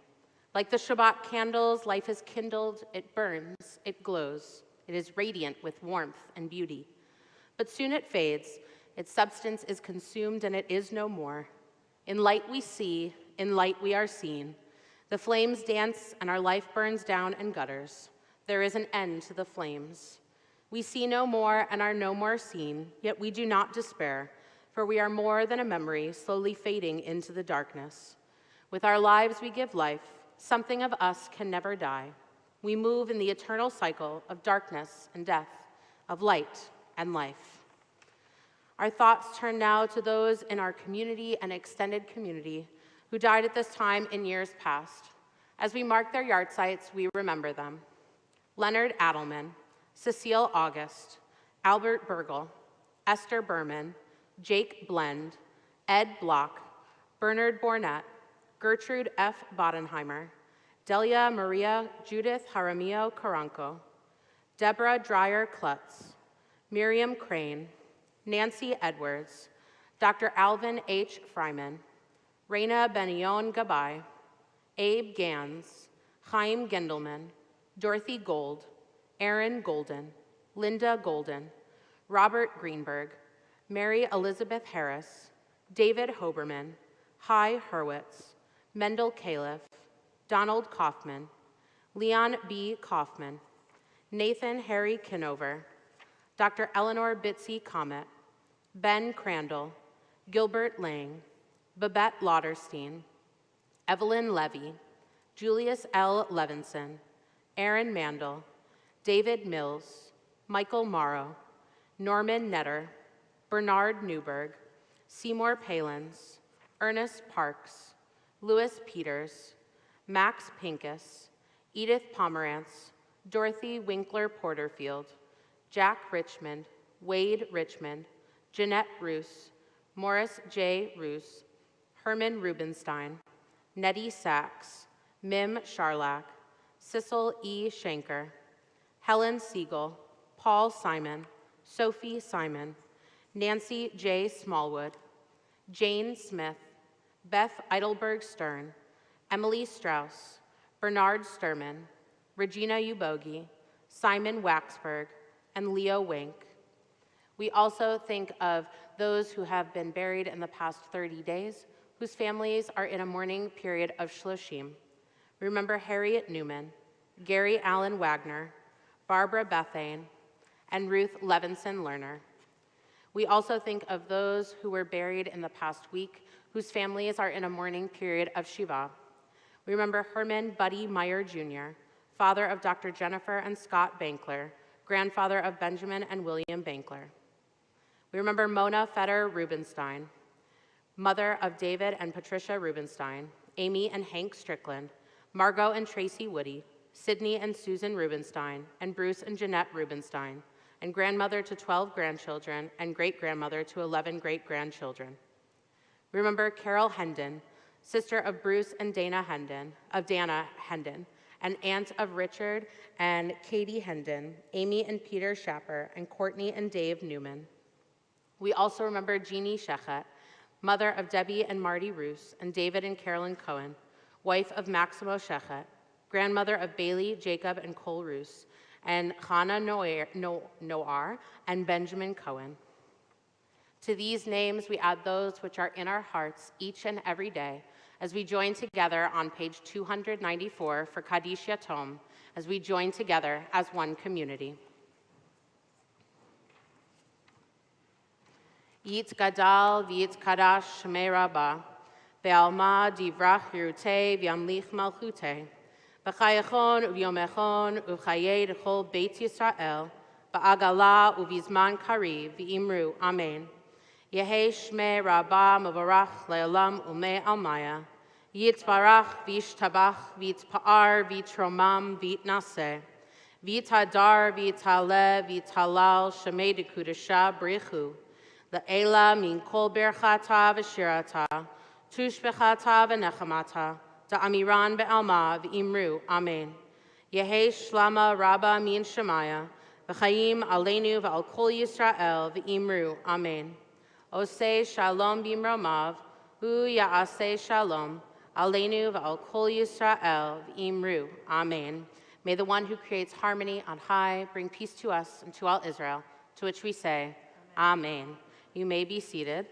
Like the Shabbat candles, life is kindled, it burns, it glows. It is radiant with warmth and beauty. But soon it fades, its substance is consumed, and it is no more. In light we see, in light we are seen. The flames dance, and our life burns down and gutters. There is an end to the flames. We see no more and are no more seen, yet we do not despair, for we are more than a memory slowly fading into the darkness. With our lives we give life. Something of us can never die. We move in the eternal cycle of darkness and death, of light and life. Our thoughts turn now to those in our community and extended community who died at this time in years past. As we mark their yard sites, we remember them. Leonard Adelman, Cecile August, Albert Burgle, Esther Berman, Jake Blend, Ed Block, Bernard Bornett, Gertrude F. Bodenheimer, Delia Maria Judith Jaramillo Caranco, Deborah Dreyer Klutz, Miriam Crane, Nancy Edwards, Dr. Alvin H. Fryman, Reina Benion Gabay, Abe Gans, Chaim Gendelman, Dorothy Gold, Aaron Golden, Linda Golden, Robert Greenberg, Mary Elizabeth Harris, David Hoberman, Hy Hurwitz, Mendel Califf, Donald Kaufman, Leon B. Kaufman, Nathan Harry Kinover, Dr. Eleanor Bitsy Comet, Ben Crandall, Gilbert Lang, Babette Lauderstein, Evelyn Levy, Julius L. Levinson, Aaron Mandel, David Mills, Michael Morrow, Norman Netter, Bernard Newberg, Seymour Palins, Ernest Parks, Louis Peters, Max Pincus, Edith Pomerantz, Dorothy Winkler Porterfield, Jack Richmond, Wade Richmond, Jeanette Roos, Morris J. Roos, Herman Rubenstein, Nettie Sachs, Mim Charlack, Cecil E. Shanker, Helen Siegel, Paul Simon, Sophie Simon, Nancy J. Smallwood, Jane Smith, Beth Eidelberg Stern, Emily Strauss, Bernard Sturman, Regina Ubogi, Simon Waxberg, and Leo Wink. We also think of those who have been buried in the past 30 days, whose families are in a mourning period of Shloshim. Remember Harriet Newman, Gary Allen Wagner, Barbara Bethane, and Ruth Levinson Lerner. We also think of those who were buried in the past week, whose families are in a mourning period of Shiva. We remember Herman Buddy Meyer Jr., father of Dr. Jennifer and Scott Bankler, grandfather of Benjamin and William Bankler. We remember Mona Fetter Rubenstein, mother of David and Patricia Rubenstein, Amy and Hank Strickland, Margot and Tracy Woody, Sydney and Susan Rubenstein, and Bruce and Jeanette Rubenstein, and grandmother to 12 grandchildren and great-grandmother to 11 great-grandchildren. We remember Carol Hendon, sister of Bruce and Dana Hendon, and aunt of Richard and Katie Hendon, Amy and Peter Schapper, and Courtney and Dave Newman. We also remember Jeannie Shechet, mother of Debbie and Marty Roos, and David and Carolyn Cohen, wife of Maximo Shechet, grandmother of Bailey, Jacob, and Cole Roos, and Hannah Noar and Benjamin Cohen. To these names, we add those which are in our hearts each and every day as we join together on page 294 for Kaddish Yatom, as we join together as one community. Yitz Gadal v'yitz Kadash Shmei Rabbah, Be'alma divrach Yerutei v'yamlich Malchutei, B'chayachon u'vyomechon u'chayei d'chol Beit Yisrael, Ba'agala u'vizman kariv v'imru Amen. Yehei Shmei Rabbah Mevarach Le'olam Umei Almaya, Yitzbarach v'yishtabach v'yitzpa'ar v'yitromam v'yitnaseh, v'yitadar v'yitaleh v'yitalal Shemei d'Kudasha B'richu, Le'ela min kol berchata v'shirata, tushbechata v'nechamata, da'amiran be'alma v'imru, amen. Yehei shlama rabba min shemaya, v'chayim aleinu v'al kol Yisrael v'imru, amen. Oseh shalom b'imromav, hu ya'aseh shalom, aleinu v'al kol Yisrael v'imru, amen. May the one who creates harmony on high bring peace to us and to all Israel, to which we say, amen. You may be seated.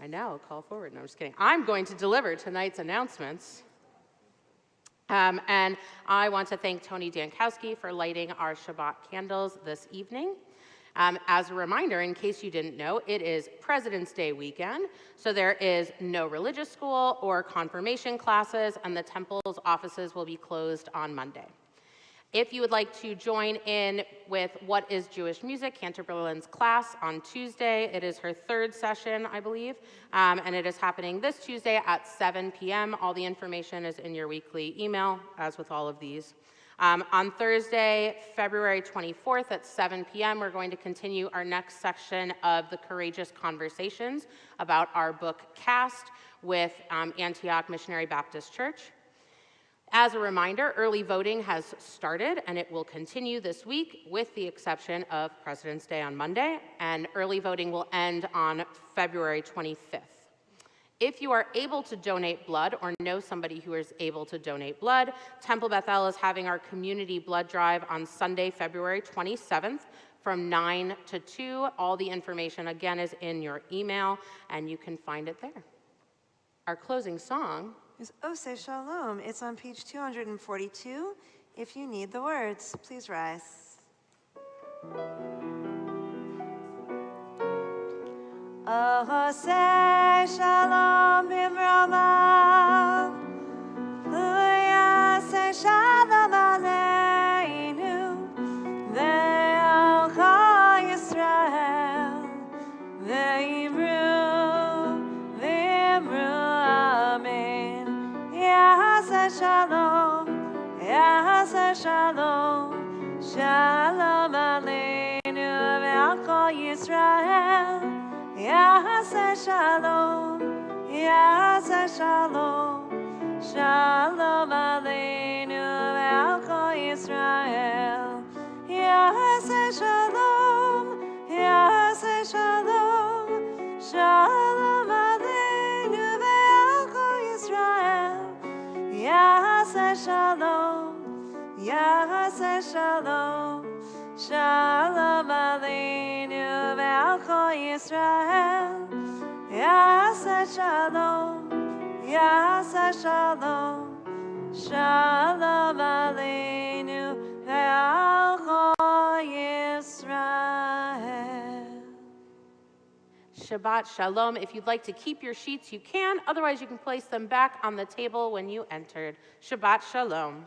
I now call forward. No, I'm just kidding. I'm going to deliver tonight's announcements. And I want to thank Tony Dankowski for lighting our Shabbat candles this evening. As a reminder, in case you didn't know, it is President's Day weekend, so there is no religious school or confirmation classes, and the Temple's offices will be closed on Monday. If you would like to join in with What is Jewish Music, Cantor Berlin's class on Tuesday, it is her third session, I believe, and it is happening this Tuesday at 7 p.m. All the information is in your weekly email, as with all of these. On Thursday, February 24th at 7 p.m., we're going to continue our next section of the Courageous Conversations about our book Cast with Antioch Missionary Baptist Church. As a reminder, early voting has started, and it will continue this week with the exception of President's Day on Monday, and early voting will end on February 25th. If you are able to donate blood or know somebody who is able to donate blood, Temple Beth-El is having our community blood drive on Sunday, February 27th from 9 to 2. All the information, again, is in your email, and you can find it there. Our closing song is Ose Shalom. It's on page 242. If you need the words, please rise. Ose Shalom Bimrama, Uyase Shalom Aleinu, Ve'alcha Yisrael, Ve'imru Amen. Yase Shalom, Yase Shalom, Shalom Aleinu, Ve'alcha Yisrael. Yase Shalom, Yase Shalom, Shalom Aleinu ve'alcha Yisrael. Yase Shalom, Yase Shalom, Shalom Aleinu ve'alcha Yisrael. Yase Shalom, Yase Shalom, Shalom Aleinu ve'alcha Yisrael. Yase Shalom, Yase Shalom, Shalom Aleinu ve'alcha Yisrael. Shabbat Shalom. If you'd like to keep your sheets, you can. Otherwise, you can place them back on the table when you entered. Shabbat Shalom.